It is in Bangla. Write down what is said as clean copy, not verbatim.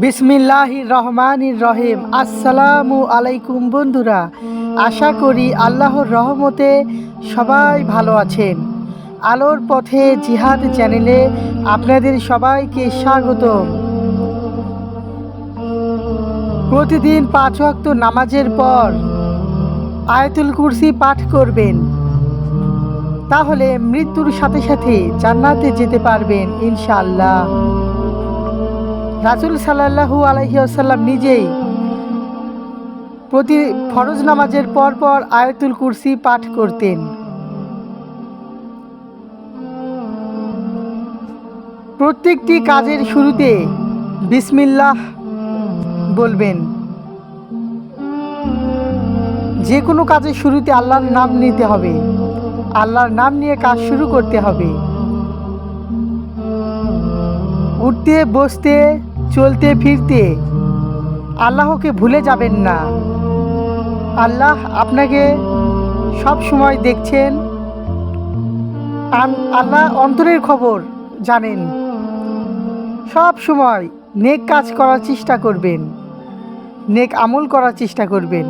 বিসমিল্লাহির রহমানির রহিম। আসসালামু আলাইকুম বন্ধুরা, আশা করি আল্লাহর রহমতে সবাই ভালো আছেন। আলোর পথে জিহাদ চ্যানেলে আপনাদের সবাইকে স্বাগতম। প্রতিদিন 5 ওয়াক্ত নামাজের পর আয়াতুল কুরসি পাঠ করবেন, তাহলে মৃত্যুর সাথে সাথে জান্নাতে যেতে পারবেন ইনশাআল্লাহ। রাসূল সাল্লাল্লাহু আলাইহি ওয়াসাল্লাম নিজেই প্রতি ফরজ নামাজের পর পর আয়াতুল কুরসি পাঠ করতেন। প্রত্যেকটি কাজের শুরুতে বিসমিল্লাহ বলবেন। যে কোনো কাজের শুরুতে আল্লাহর নাম নিতে হবে, আল্লাহর নাম নিয়ে কাজ শুরু করতে হবে। উঠতে বসতে চলতে ফিরতে আল্লাহকে ভুলে যাবেন না। আল্লাহ আপনাকে সব সময় দেখছেন। আল্লাহ অন্তরের খবর জানেন। সব সময় নেক কাজ করার চেষ্টা করবেন, নেক আমল করার চেষ্টা করবেন।